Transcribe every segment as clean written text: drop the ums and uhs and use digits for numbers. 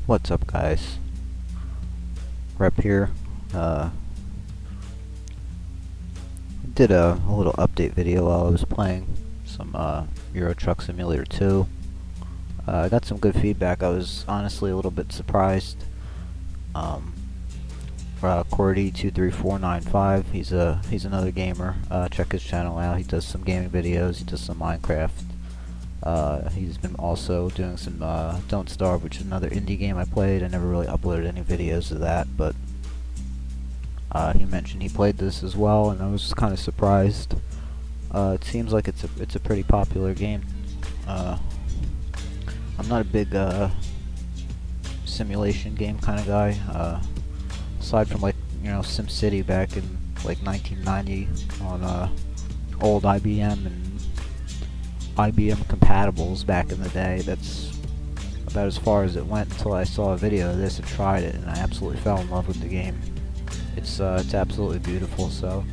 What's up, guys? Rep here. Did a little update video while I was playing some Euro Truck Simulator 2. I got some good feedback. I was honestly a little bit surprised. Cordy23495, he's another gamer. Check his channel out. He does some gaming videos. He does some Minecraft. He's been also doing some Don't Starve, which is another indie game I played. I never really uploaded any videos of that, but he mentioned he played this as well, and I was kind of surprised. It seems like it's a pretty popular game. I'm not a big simulation game kind of guy. Aside from, like, you know, SimCity back in like 1990 on old IBM and IBM compatibles back in the day. That's about as far as it went until I saw a video of this and tried it, and I absolutely fell in love with the game. It's absolutely beautiful. So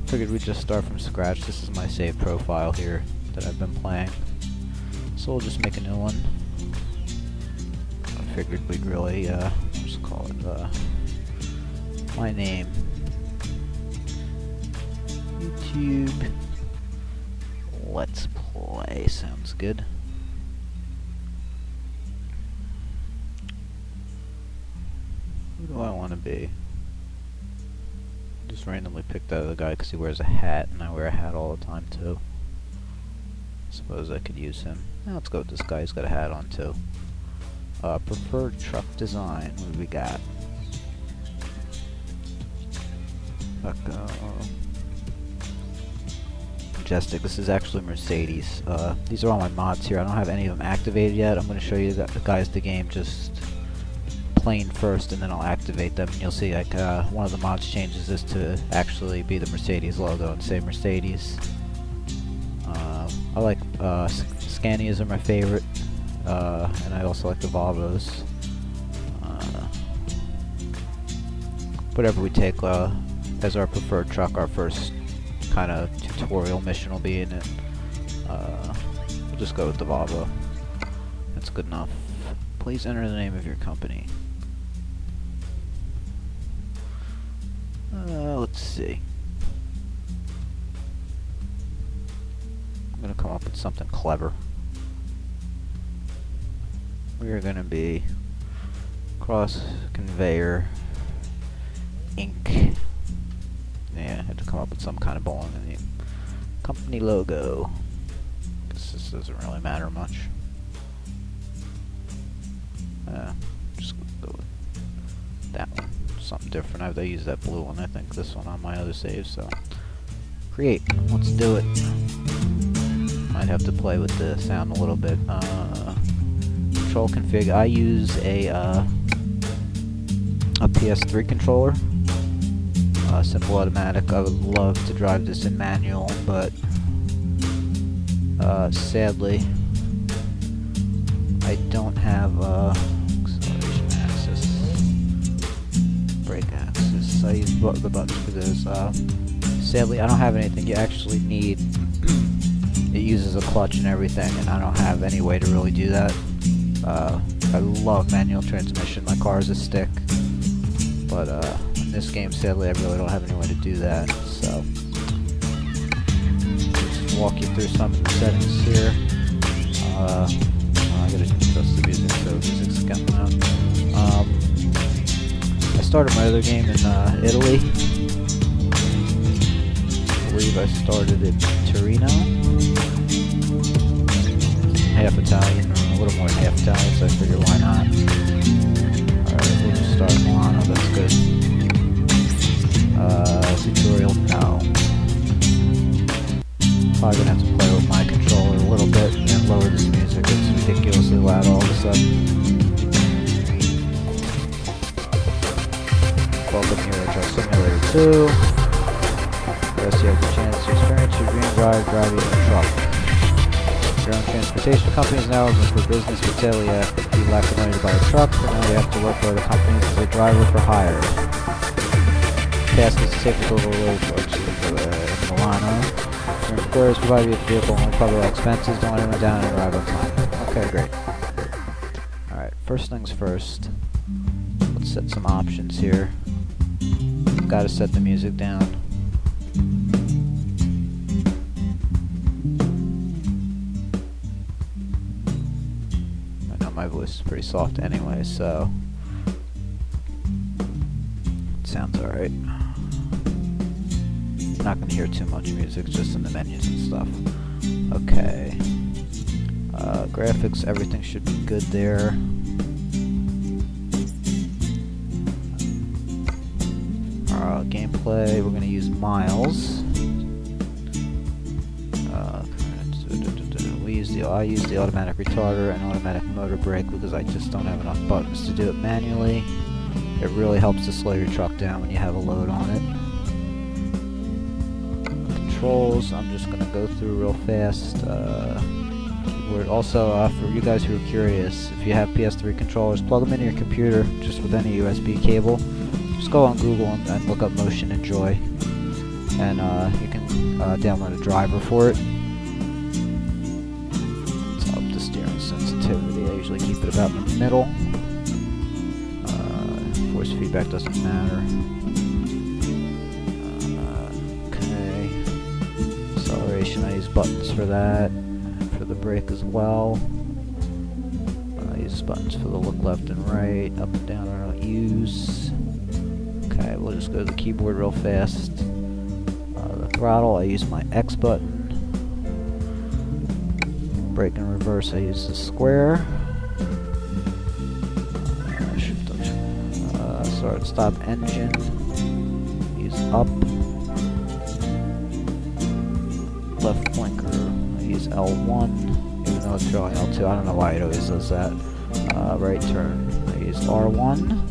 figured we'd just start from scratch. This is my save profile here that I've been playing. So we'll just make a new one. I figured we'd really just call it my name. YouTube Let's Play sounds good. Who do I want to be? Just randomly picked out the guy because he wears a hat, and I wear a hat all the time too. Suppose I could use him. Now let's go with this guy. He's got a hat on too. Preferred truck design. What do we got? Majestic. This is actually Mercedes. These are all my mods here. I don't have any of them activated yet. I'm going to show you the guys the game just plain first, and then I'll activate them. And you'll see, like, one of the mods changes this to actually be the Mercedes logo and say Mercedes. I like Scanias are my favorite, and I also like the Volvos. Whatever we take as our preferred truck, our first kind of tutorial mission will be in it. We'll just go with the Volvo. That's good enough. Please enter the name of your company. Let's see. I'm gonna come up with something clever. We are gonna be Cross Conveyor Inc. Yeah, I had to come up with some kind of bowling name. Company logo. Guess this doesn't really matter much. Just go with that one. Something different. I used that blue one. I think this one on my other save. So create. Let's do it. Might have to play with the sound a little bit. Control config. I use a PS3 controller. Simple automatic. I would love to drive this in manual, but sadly I don't have acceleration axis, brake axis. I use the buttons for this. Sadly, I don't have anything you actually need. It uses a clutch and everything, and I don't have any way to really do that. I love manual transmission. My car is a stick, but in this game, sadly, I really don't have any way to do that. So, just walk you through some of the settings here. I gotta adjust the music, so music's coming out. I started my other game in Italy. I believe I started in Torino. Half Italian, or a little more than half Italian, so I figured why not. Alright, we'll just start Milano, that's good. Tutorial, no. Probably gonna have to play with my controller a little bit and lower this music. It's ridiculously loud all of a sudden. Welcome here to Simulator 2. Yes, you have the chance to experience your dream drive driving a truck. Your own transportation company is now open for business, but sadly, if you lack the money to buy a truck, for now you have to work for the companies as a driver for hire. Task is to take the total road to Milano. Your employers provide you with a vehicle and will cover all expenses. Don't let anyone down and arrive on time. Okay, great. Alright, first things first. Let's set some options here. Gotta set the music down. I know my voice is pretty soft anyway, so it sounds alright. Not gonna hear too much music, just in the menus and stuff. Okay. Graphics, everything should be good there. Gameplay, we're gonna use miles. I use the automatic retarder and automatic motor brake because I just don't have enough buttons to do it manually. It really helps to slow your truck down when you have a load on it. Controls, I'm just gonna go through real fast. Keyboard. Also, for you guys who are curious, if you have PS3 controllers, plug them into your computer just with any USB cable. Just go on Google and look up Motion and Joy, and you can download a driver for it. Let's up the steering sensitivity. I usually keep it about in the middle. Force feedback doesn't matter. Okay. Acceleration, I use buttons for that. For the brake as well. I use buttons for the look left and right. Up and down I don't use. Okay, we'll just go to the keyboard real fast. The throttle, I use my X button. Brake and reverse, I use the square. Start stop engine. Use up. Left blinker, I use L1. Even though it's showing L2, I don't know why it always does that. Right turn, I use R1.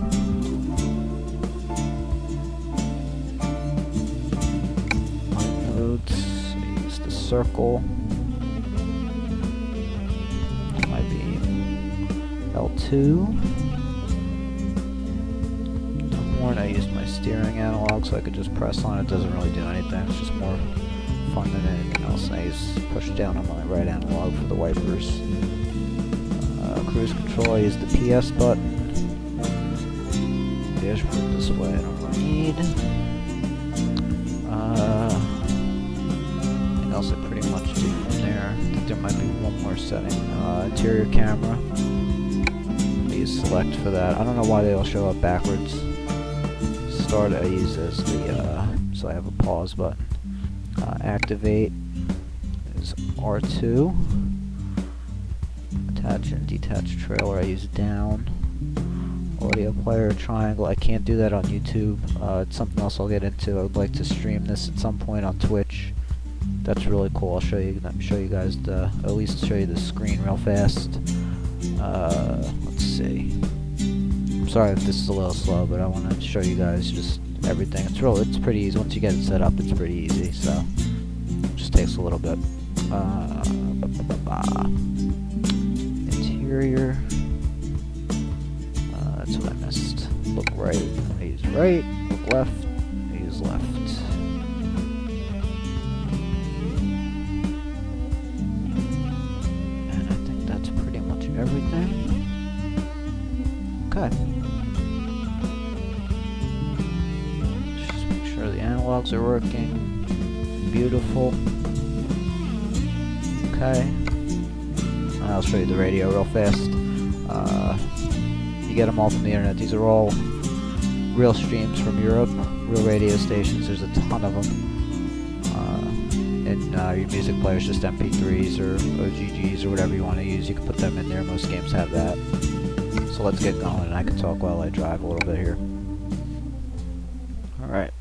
Use the circle. Might be L2. The horn, I use my steering analog so I could just press on it. Doesn't really do anything. It's just more fun than anything else. I use push down on my right analog for the wipers. Cruise control, I use the PS button. Dashboard display, I don't really need. Anything else I pretty much do from there. I think there might be one more setting. Interior camera. I use select for that. I don't know why they all show up backwards. Start I use as the, so I have a pause button. Activate is R2. Attach and detach trailer, I use down. Audio player, triangle, I can't do that on YouTube. It's something else I'll get into. I would like to stream this at some point on Twitch. That's really cool. I'll show you guys at least show you the screen real fast. Let's see. I'm sorry if this is a little slow, but I want to show you guys just everything. It's pretty easy. Once you get it set up, it's pretty easy. So it just takes a little bit. Interior. That's what I missed. Look right. I use right. Look left. I use left. And I think that's pretty much everything. Okay. Just make sure the analogs are working. Beautiful. Okay. I'll show you the radio real fast. You get them all from the internet. These are all real streams from Europe, real radio stations. There's a ton of them. And your music players, just MP3s or OGGs or whatever you want to use. You can put them in there. Most games have that. So let's get going, and I can talk while I drive a little bit here. Alright.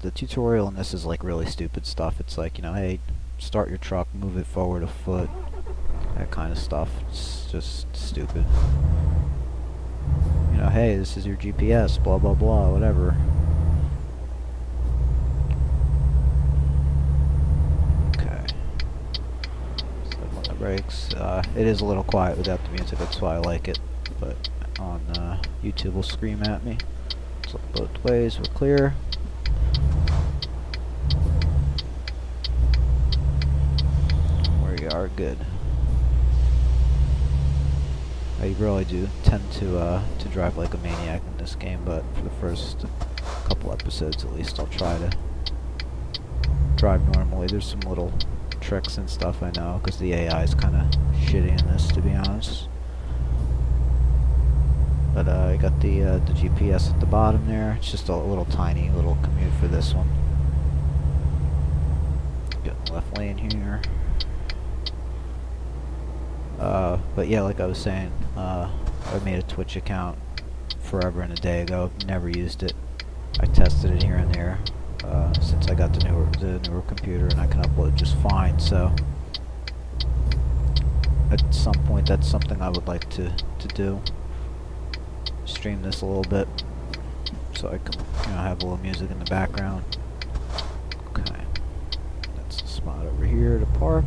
The tutorial in this is like really stupid stuff. It's like, you know, hey, start your truck, move it forward a foot. That kind of stuff. It's just stupid. You know, hey, this is your GPS, blah blah blah, whatever. Okay. Step on the brakes. It is a little quiet without the music, that's why I like it. But on YouTube will scream at me. Let's look both ways, we're clear. We are good. I really do tend to drive like a maniac in this game, but for the first couple episodes at least, I'll try to drive normally. There's some little tricks and stuff I know, because the AI is kind of shitty in this, to be honest. But I got the GPS at the bottom there. It's just a little tiny little commute for this one. Get the left lane here. But yeah, like I was saying, I made a Twitch account forever and a day ago. Never used it. I tested it here and there since I got the newer computer, and I can upload just fine. So at some point, that's something I would like to do. Stream this a little bit, so I can have a little music in the background. Okay, that's the spot over here to park.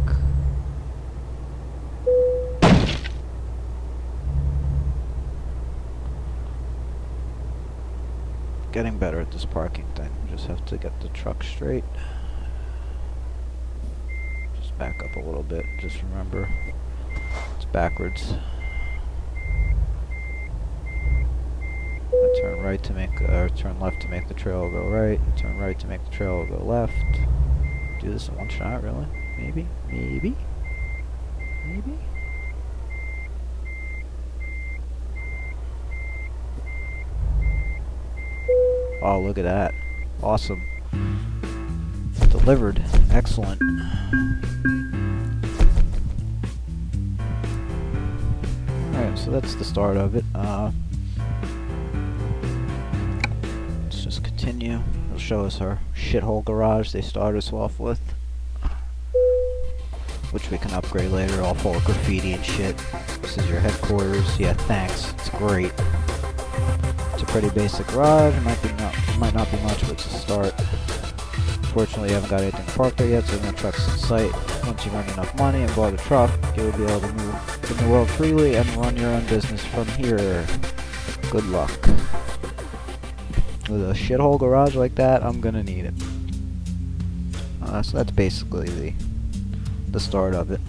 Getting better at this parking thing. Just have to get the truck straight. Just back up a little bit. Just remember, it's backwards. I turn right to make, or turn left to make the trail go right. Turn right to make the trail go left. Do this in one shot, really? Maybe? Maybe? Maybe? Oh, look at that. Awesome. Delivered. Excellent. Alright, so that's the start of it. Let's just continue. It'll show us our shithole garage they start us off with, which we can upgrade later, all full of graffiti and shit. This is your headquarters. Yeah, thanks. It's great. It's a pretty basic garage. It might not be much, but it's a start. Unfortunately, you haven't got anything parked there yet, so no trucks in sight. Once you earn enough money and bought a truck, you'll be able to move in the world freely and run your own business from here. Good luck. With a shithole garage like that, I'm gonna need it. So that's basically the start of it.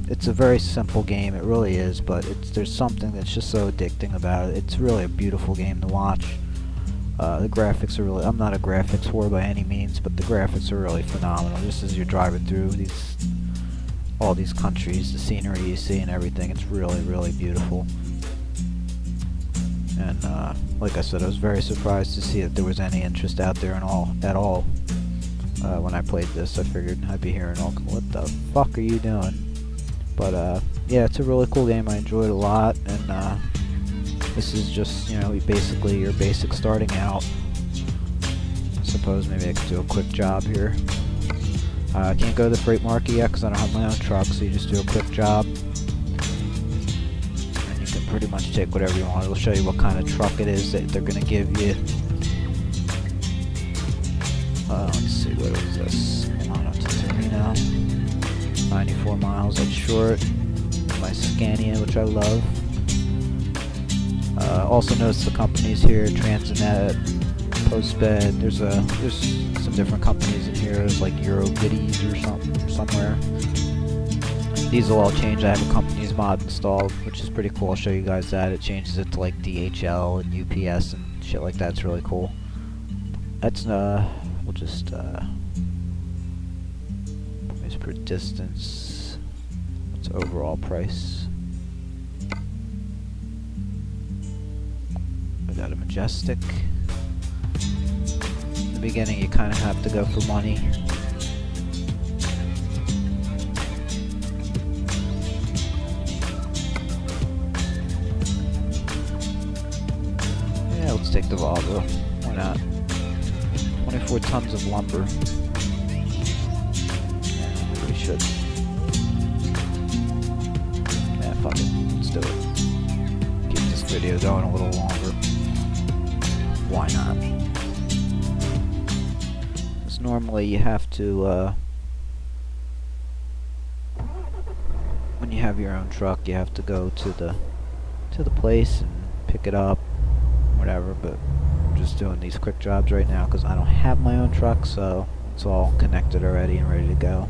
It's a very simple game, it really is, but there's something that's just so addicting about it. It's really a beautiful game to watch. The graphics are really, I'm not a graphics whore by any means, but the graphics are really phenomenal. Just as you're driving through all these countries, the scenery you see and everything, it's really, really beautiful. And like I said, I was very surprised to see that there was any interest out there at all. When I played this, I figured I'd be hearing all, what the fuck are you doing? But yeah, it's a really cool game. I enjoyed it a lot, and this is just, basically your basic starting out. I suppose maybe I could do a quick job here. I can't go to the freight market yet because I don't have my own truck, so you just do a quick job. And you can pretty much take whatever you want. It'll show you what kind of truck it is that they're going to give you. Let's see, what is this? Come on up to Torino. 94 miles, that's short. My Scania, which I love. Also notice the companies here, Transinet, Postbed. There's some different companies in here. There's like Euro Goodies or somewhere. These will all change. I have a company's mod installed, which is pretty cool. I'll show you guys that. It changes it to like DHL and UPS and shit like that. It's really cool. That's we'll just price per distance. What's overall price? We got a Majestic. In the beginning, you kind of have to go for money. Yeah, let's take the Volvo. Why not? 24 tons of lumber. Yeah, we should. Yeah, fuck it. Let's do it. Keep this video going a little longer. Why not? Because normally you have to, when you have your own truck, you have to go to the place and pick it up, whatever, but I'm just doing these quick jobs right now because I don't have my own truck, so it's all connected already and ready to go.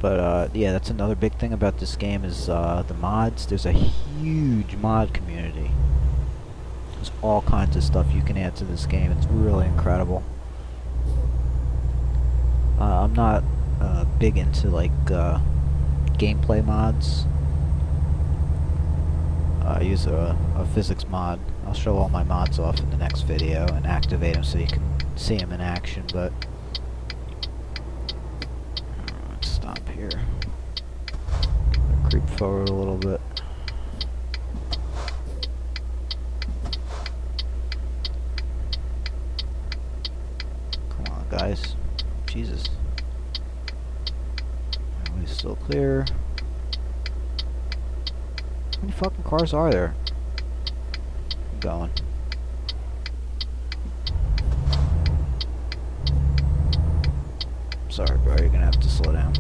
But yeah, that's another big thing about this game is the mods. There's a huge mod community. There's all kinds of stuff you can add to this game. It's really incredible. I'm not big into like gameplay mods. I use a physics mod. I'll show all my mods off in the next video and activate them so you can see them in action. But let's stop here. Creep forward a little bit. Come on, guys. Jesus. We're still clear. How many fucking cars are there? I'm going. Sorry, bro. You're gonna have to slow down.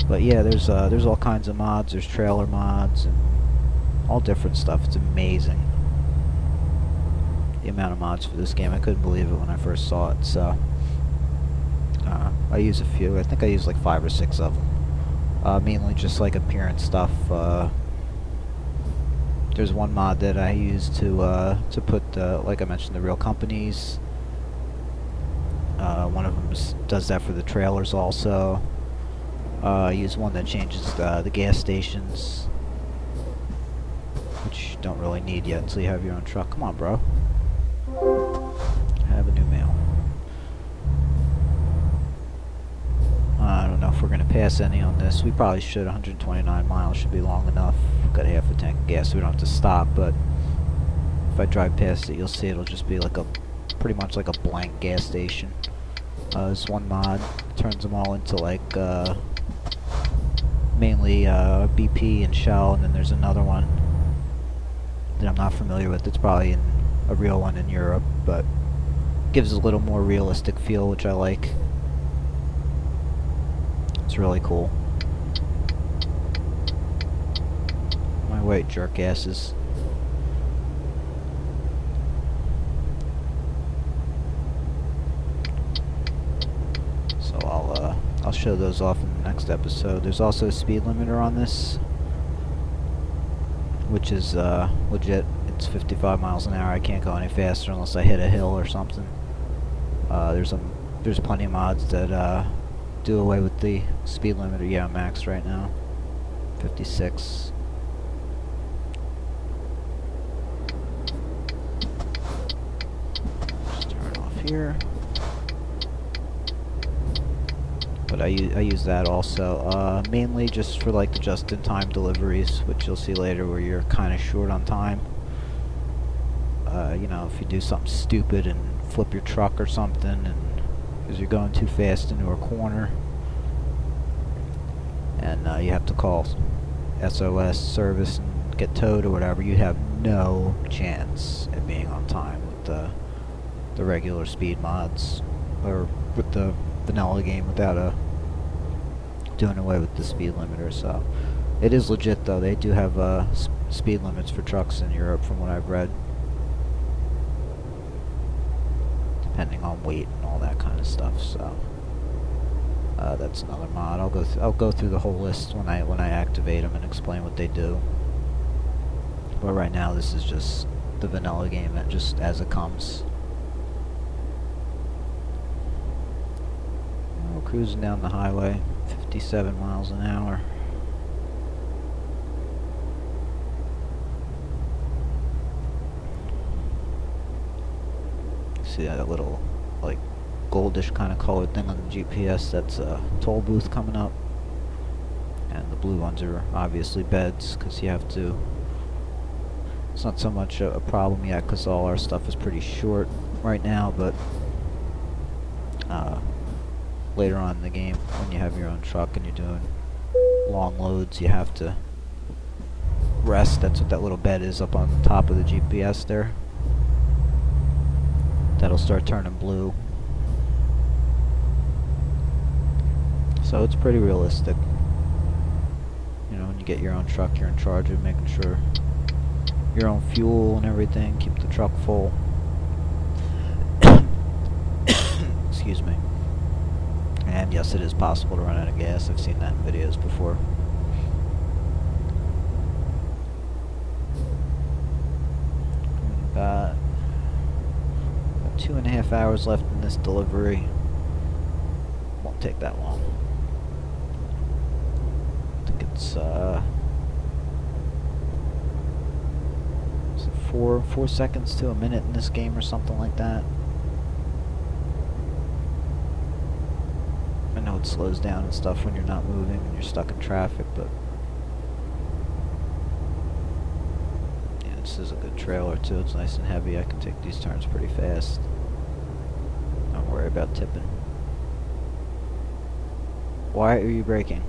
But yeah, there's all kinds of mods. There's trailer mods and all different stuff. It's amazing. The amount of mods for this game. I couldn't believe it when I first saw it. So I use a few. I think I use like 5 or 6 of them. Mainly just like appearance stuff. There's one mod that I use to put, like I mentioned, the real companies. One of them does that for the trailers also. I use one that changes the gas stations, which you don't really need yet until you have your own truck. Come on, bro. I have a new mail. I don't know if we're going to pass any on this. We probably should. 129 miles should be long enough. Got half a tank of gas, so we don't have to stop, but if I drive past it, you'll see it'll just be like pretty much like a blank gas station. This one mod turns them all into like, mainly BP and Shell, and then there's another one that I'm not familiar with. It's probably a real one in Europe, but gives a little more realistic feel, which I like. It's really cool. My way, jerk asses. So I'll show those off in the next episode. There's also a speed limiter on this, which is legit. It's 55 miles an hour. I can't go any faster unless I hit a hill or something. There's plenty of mods that do away with the speed limiter. Yeah, I'm maxed right now. 56. Just turn it off here. But I use that also, mainly just for like the just-in-time deliveries, which you'll see later where you're kind of short on time. You know, if you do something stupid and flip your truck or something, and because you're going too fast into a corner, and you have to call SOS service and get towed or whatever, you have no chance at being on time with the regular speed mods, or with the vanilla game without doing away with the speed limiter. So it is legit though. They do have speed limits for trucks in Europe from what I've read, depending on weight and all that kind of stuff. So that's another mod. I'll go through the whole list when I activate them and explain what they do. But right now this is just the vanilla game, that just as it comes. We're cruising down the highway, 57 miles an hour. See that little like goldish kind of colored thing on the GPS? That's a toll booth coming up, and the blue ones are obviously beds, because you have to. It's not so much a problem yet because all our stuff is pretty short right now, but later on in the game, when you have your own truck and you're doing long loads, you have to rest. That's what that little bed is up on the top of the GPS there. That'll start turning blue. So it's pretty realistic. You know, when you get your own truck, you're in charge of making sure your own fuel and everything, keep the truck full. Excuse me. And yes, it is possible to run out of gas. I've seen that in videos before. Got 2.5 hours left in this delivery. Won't take that long. I think it's is it 4 seconds to a minute in this game or something like that. I know it slows down and stuff when you're not moving and you're stuck in traffic, but yeah, this is a good trailer too. It's nice and heavy. I can take these turns pretty fast. Don't worry about tipping. Why are you braking?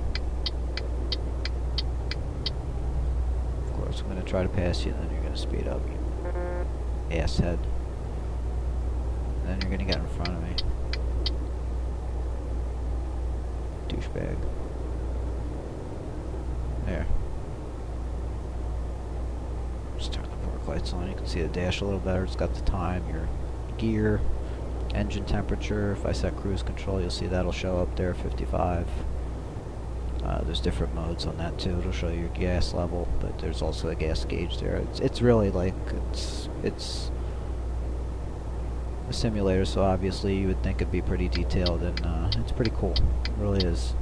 Of course, I'm going to try to pass you, and then you're going to speed up, you asshead. And then you're going to get in front of me. Douchebag. There. Just turn the park lights on. You can see the dash a little better. It's got the time, your gear, engine temperature. If I set cruise control, you'll see that'll show up there, 55. There's different modes on that too. It'll show you your gas level, but there's also a gas gauge there. It's really like it's a simulator, so obviously you would think it'd be pretty detailed, and it's pretty cool. It really is.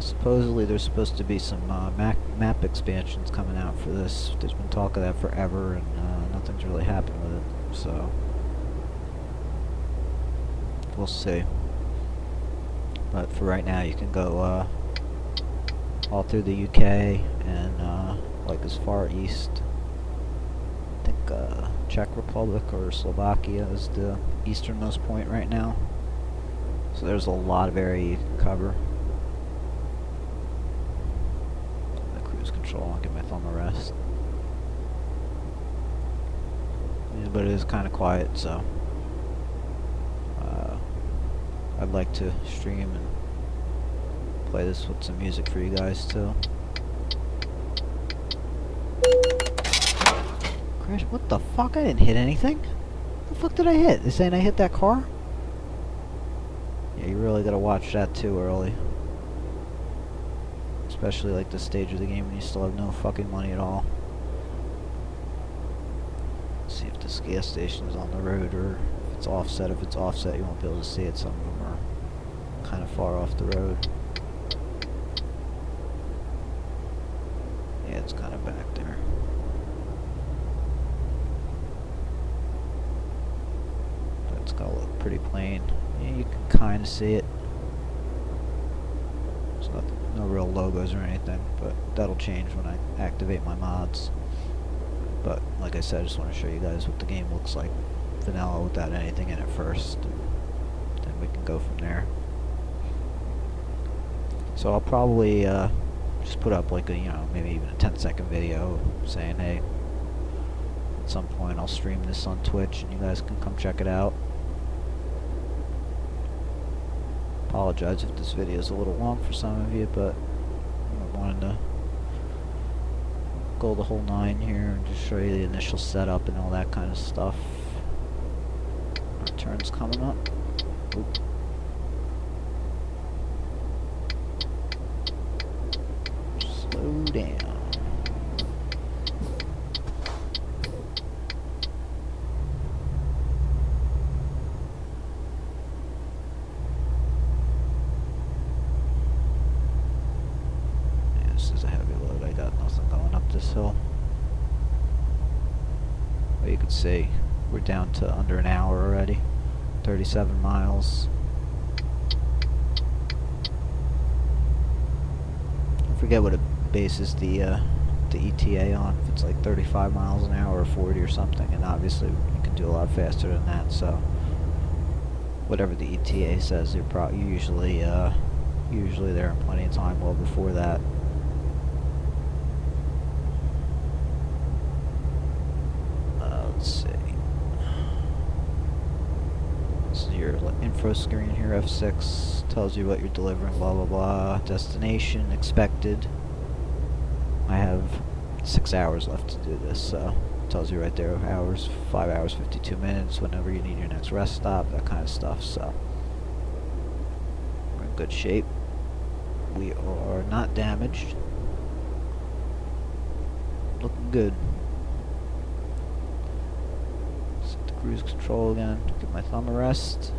Supposedly there's supposed to be some map expansions coming out for this. There's been talk of that forever, and nothing's really happened with it, so we'll see. But for right now, you can go all through the UK and like as far east. I think Czech Republic or Slovakia is the easternmost point right now. So there's a lot of area you can cover. Cruise control, I'll give my thumb a rest. Yeah, but it is kind of quiet, so I'd like to stream and play this with some music for you guys too. Crash, what the fuck? I didn't hit anything. What the fuck did I hit? They saying I hit that car? Yeah, you really gotta watch that too early. Especially like this stage of the game when you still have no fucking money at all. Let's see if this gas station is on the road or if it's offset. If it's offset, you won't be able to see it. Some of them are kind of far off the road. Yeah, it's kind of back there. But it's gotta look pretty plain. Yeah, you can kind of see it. There's no real logos or anything, but that'll change when I activate my mods. But like I said, I just want to show you guys what the game looks like vanilla without anything in it first, and then we can go from there. So I'll probably just put up like a, maybe even a 10-second video saying, hey, at some point I'll stream this on Twitch and you guys can come check it out. Apologize if this video is a little long for some of you, but I wanted to go the whole 9 here and just show you the initial setup and all that kind of stuff. Our turn's coming up. Oop. Slow down. Yeah, this is a heavy load. I got nothing going up this hill. But you can see we're down to under an hour already. 37 miles. I forget what it bases the ETA on, if it's like 35 miles an hour or 40 or something, and obviously you can do a lot faster than that, so whatever the ETA says, you're usually there in plenty of time well before that. Let's see. This is your info screen here, F6, tells you what you're delivering, blah blah blah, destination, expected. I have 6 hours left to do this, so tells you right there, hours, 5 hours, 52 minutes, whenever you need your next rest stop, that kind of stuff. So we're in good shape. We are not damaged. Looking good. Set the cruise control again. Give my thumb a rest.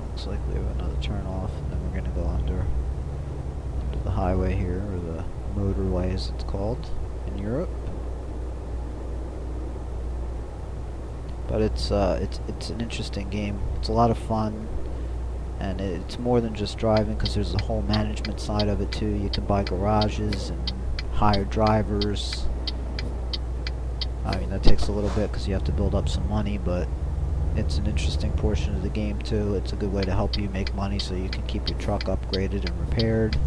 Looks like we have another turn off, and then we're going to go under the highway here, or the motorway as it's called in Europe. But it's an interesting game. It's a lot of fun, and it's more than just driving, because there's a whole management side of it too. You can buy garages and hire drivers. I mean, that takes a little bit because you have to build up some money, but it's an interesting portion of the game too. It's a good way to help you make money so you can keep your truck upgraded and repaired.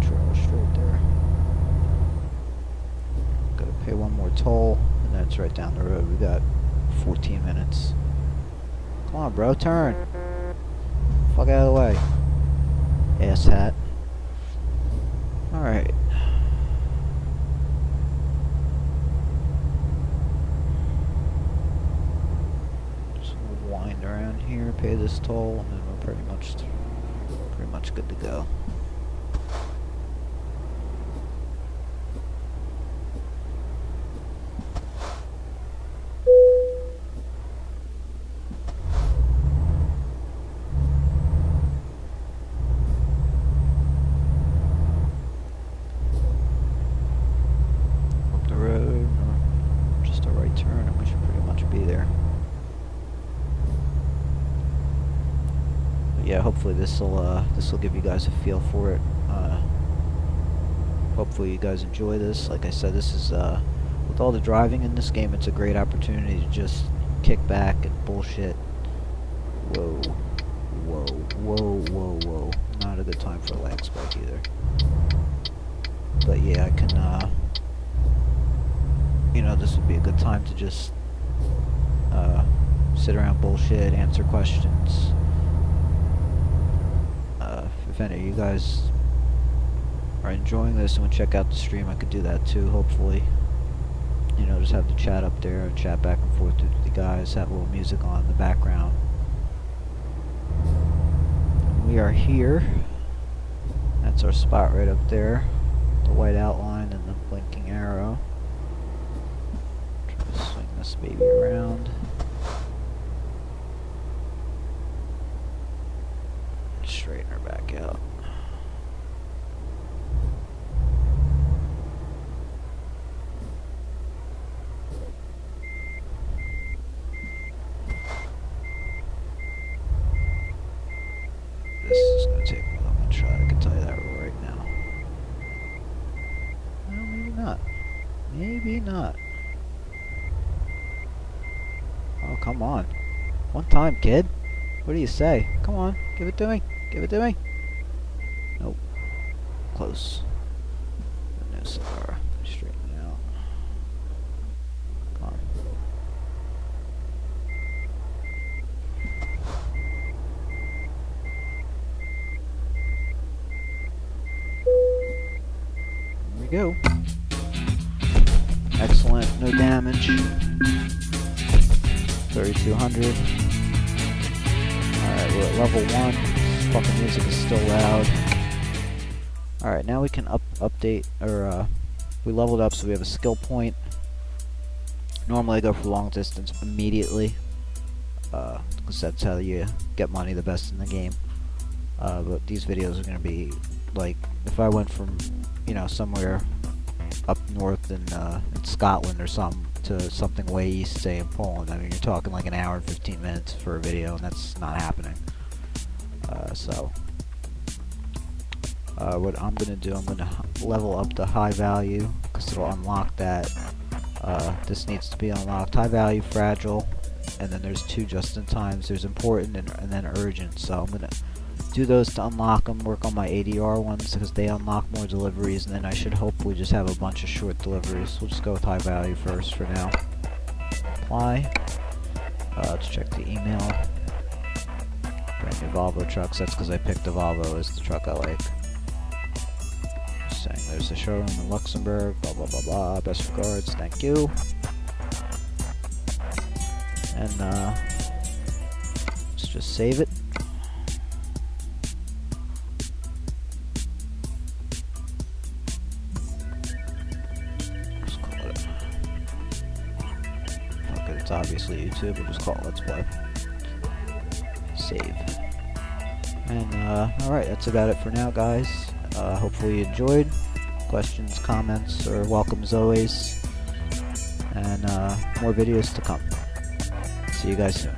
Trailer straight there. Gotta pay one more toll, and that's right down the road. We got 14 minutes. Come on, bro, turn. Fuck out of the way. Ass hat. Alright. Just wind around here, pay this toll, and then we're pretty much good to go. Turn, and we should pretty much be there. But yeah, hopefully this will give you guys a feel for it. Hopefully you guys enjoy this. Like I said, this is with all the driving in this game, it's a great opportunity to just kick back and bullshit. Whoa, whoa, whoa, whoa, whoa! Not a good time for a lag spike either. But yeah, I can. You know, this would be a good time to just sit around, bullshit, answer questions. If any of you guys are enjoying this and would check out the stream, I could do that too, hopefully. You know, just have the chat up there and chat back and forth with the guys, have a little music on in the background. We are here. That's our spot right up there. The white outline and the blinking arrow. Swing this baby around. Straighten her back out. This is going to take more than one shot, I can tell you that right now. Well, maybe not. Maybe not. Oh, come on. One time, kid. What do you say? Come on, give it to me. Give it to me. Nope. Close. No cigar. Straighten it out. Come on. There we go. Excellent. No damage. 3200. Alright, we're at level 1. Fucking music is still loud. Alright, now we can update, or we leveled up so we have a skill point. Normally I go for long distance immediately, because that's how you get money the best in the game. But these videos are going to be, like, if I went from, you know, somewhere up north in Scotland or something, to something way east, say in Poland. I mean, you're talking like an hour and 15 minutes for a video, and that's not happening. What I'm going to do, I'm going to level up the high value, because it'll unlock that. This needs to be unlocked. High value, fragile, and then there's two just in times. There's important and then urgent. So I'm going to do those to unlock them, work on my ADR ones because they unlock more deliveries, and then I should hopefully just have a bunch of short deliveries. We'll just go with high value first for now. Apply. Let's check the email. Brand new Volvo trucks. That's because I picked the Volvo as the truck I like. Saying there's a showroom in Luxembourg. Blah blah blah blah. Best regards. Thank you. And let's just save it. It's obviously YouTube, we'll just call it Let's Play. Save. And, alright, that's about it for now, guys. Hopefully you enjoyed. Questions, comments are welcome as always. And, more videos to come. See you guys soon.